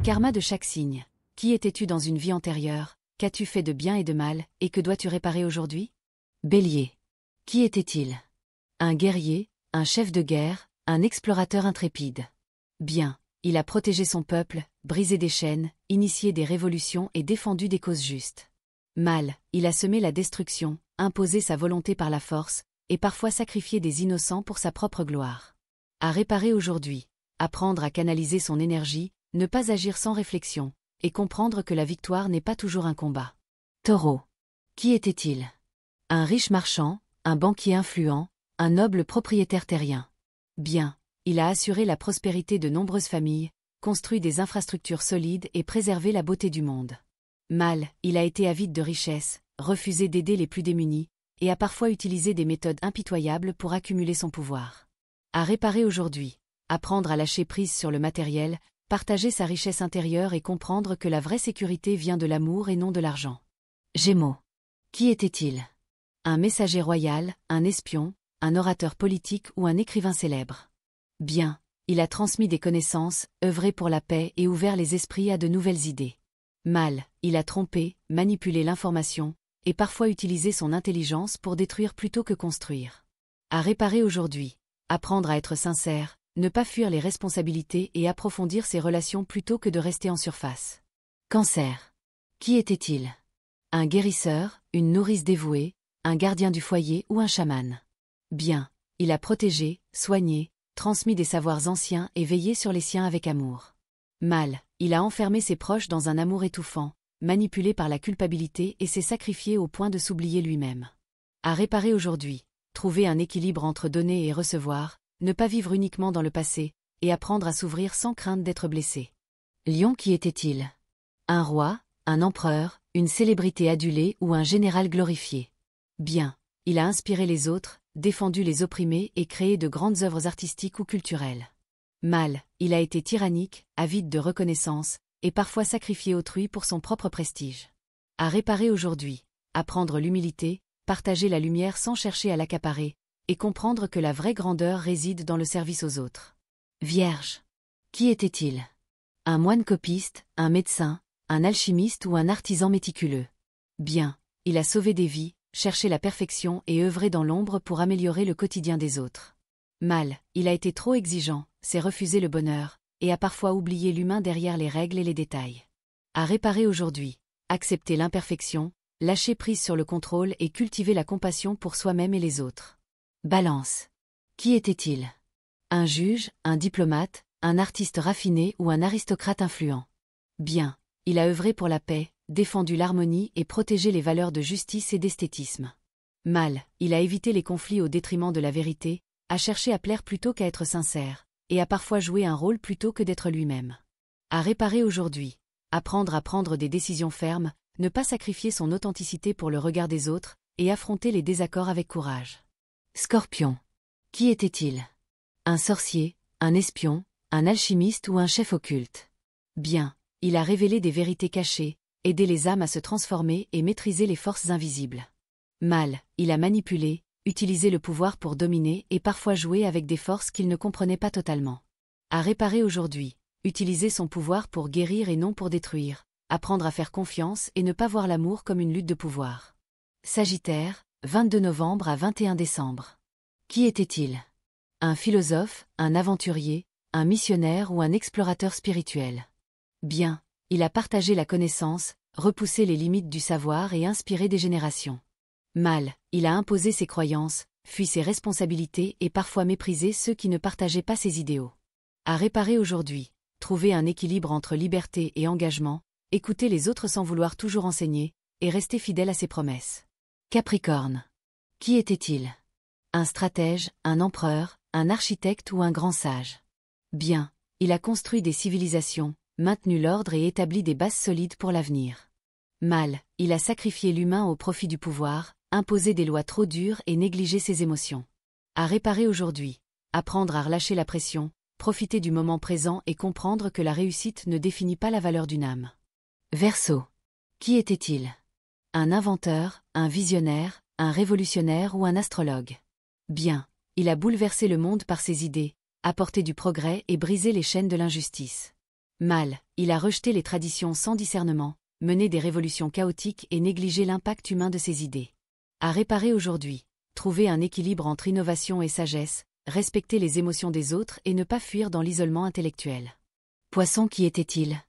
karma de chaque signe. Qui étais-tu dans une vie antérieure? Qu'as-tu fait de bien et de mal, et que dois-tu réparer aujourd'hui? Bélier. Qui était-il? Un guerrier, un chef de guerre, un explorateur intrépide. Bien, il a protégé son peuple, brisé des chaînes, initié des révolutions et défendu des causes justes. Mal, il a semé la destruction, imposé sa volonté par la force, et parfois sacrifié des innocents pour sa propre gloire. À réparer aujourd'hui, apprendre à canaliser son énergie, ne pas agir sans réflexion, et comprendre que la victoire n'est pas toujours un combat. Taureau. Qui était-il? Un riche marchand, un banquier influent, un noble propriétaire terrien. Bien, il a assuré la prospérité de nombreuses familles, construit des infrastructures solides et préservé la beauté du monde. Mal, il a été avide de richesses, refusé d'aider les plus démunis, et a parfois utilisé des méthodes impitoyables pour accumuler son pouvoir. À réparer aujourd'hui, apprendre à lâcher prise sur le matériel, partager sa richesse intérieure et comprendre que la vraie sécurité vient de l'amour et non de l'argent. Gémeaux. Qui était-il? Un messager royal, un espion, un orateur politique ou un écrivain célèbre. Bien, il a transmis des connaissances, œuvré pour la paix et ouvert les esprits à de nouvelles idées. Mal, il a trompé, manipulé l'information, et parfois utilisé son intelligence pour détruire plutôt que construire. À réparer aujourd'hui, apprendre à être sincère, ne pas fuir les responsabilités et approfondir ses relations plutôt que de rester en surface. Cancer. Qui était-il? Un guérisseur, une nourrice dévouée, un gardien du foyer ou un chaman. Bien, il a protégé, soigné, transmis des savoirs anciens et veillé sur les siens avec amour. Mal, il a enfermé ses proches dans un amour étouffant, manipulé par la culpabilité et s'est sacrifié au point de s'oublier lui-même. À réparer aujourd'hui, trouver un équilibre entre donner et recevoir, ne pas vivre uniquement dans le passé, et apprendre à s'ouvrir sans crainte d'être blessé. Lion. Qui était-il? Un roi, un empereur, une célébrité adulée ou un général glorifié. Bien, il a inspiré les autres, défendu les opprimés et créé de grandes œuvres artistiques ou culturelles. Mal, il a été tyrannique, avide de reconnaissance, et parfois sacrifié autrui pour son propre prestige. À réparer aujourd'hui, apprendre l'humilité, partager la lumière sans chercher à l'accaparer, et comprendre que la vraie grandeur réside dans le service aux autres. Vierge. Qui était-il? Un moine copiste, un médecin, un alchimiste ou un artisan méticuleux. Bien, il a sauvé des vies, cherché la perfection et œuvré dans l'ombre pour améliorer le quotidien des autres. Mal, il a été trop exigeant, s'est refusé le bonheur, et a parfois oublié l'humain derrière les règles et les détails. À réparer aujourd'hui, accepter l'imperfection, lâcher prise sur le contrôle et cultiver la compassion pour soi-même et les autres. Balance. Qui était-il? Un juge, un diplomate, un artiste raffiné ou un aristocrate influent. Bien, il a œuvré pour la paix, défendu l'harmonie et protégé les valeurs de justice et d'esthétisme. Mal, il a évité les conflits au détriment de la vérité, a cherché à plaire plutôt qu'à être sincère, et a parfois joué un rôle plutôt que d'être lui-même. À réparer aujourd'hui, apprendre à prendre des décisions fermes, ne pas sacrifier son authenticité pour le regard des autres, et affronter les désaccords avec courage. Scorpion. Qui était-il? Un sorcier, un espion, un alchimiste ou un chef occulte. Bien, il a révélé des vérités cachées, aidé les âmes à se transformer et maîtrisé les forces invisibles. Mal, il a manipulé, utilisé le pouvoir pour dominer et parfois joué avec des forces qu'il ne comprenait pas totalement. À réparer aujourd'hui, utiliser son pouvoir pour guérir et non pour détruire, apprendre à faire confiance et ne pas voir l'amour comme une lutte de pouvoir. Sagittaire, 22 novembre à 21 décembre. Qui était-il? Un philosophe, un aventurier, un missionnaire ou un explorateur spirituel. Bien, il a partagé la connaissance, repoussé les limites du savoir et inspiré des générations. Mal, il a imposé ses croyances, fui ses responsabilités et parfois méprisé ceux qui ne partageaient pas ses idéaux. À réparer aujourd'hui, trouver un équilibre entre liberté et engagement, écouter les autres sans vouloir toujours enseigner, et rester fidèle à ses promesses. Capricorne. Qui était-il? Un stratège, un empereur, un architecte ou un grand sage. Bien, il a construit des civilisations, maintenu l'ordre et établi des bases solides pour l'avenir. Mal, il a sacrifié l'humain au profit du pouvoir, imposé des lois trop dures et négligé ses émotions. À réparer aujourd'hui, apprendre à relâcher la pression, profiter du moment présent et comprendre que la réussite ne définit pas la valeur d'une âme. Verseau. Qui était-il? Un inventeur, un visionnaire, un révolutionnaire ou un astrologue. Bien, il a bouleversé le monde par ses idées, apporté du progrès et brisé les chaînes de l'injustice. Mal, il a rejeté les traditions sans discernement, mené des révolutions chaotiques et négligé l'impact humain de ses idées. À réparer aujourd'hui, trouver un équilibre entre innovation et sagesse, respecter les émotions des autres et ne pas fuir dans l'isolement intellectuel. Poisson, qui était-il?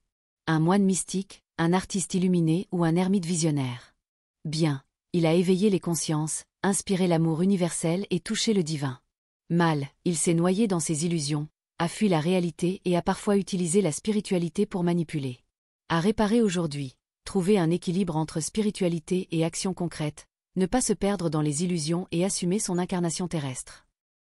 Un moine mystique, un artiste illuminé ou un ermite visionnaire? Bien, il a éveillé les consciences, inspiré l'amour universel et touché le divin. Mal, il s'est noyé dans ses illusions, a fui la réalité et a parfois utilisé la spiritualité pour manipuler. À réparer aujourd'hui, trouver un équilibre entre spiritualité et action concrète, ne pas se perdre dans les illusions et assumer son incarnation terrestre.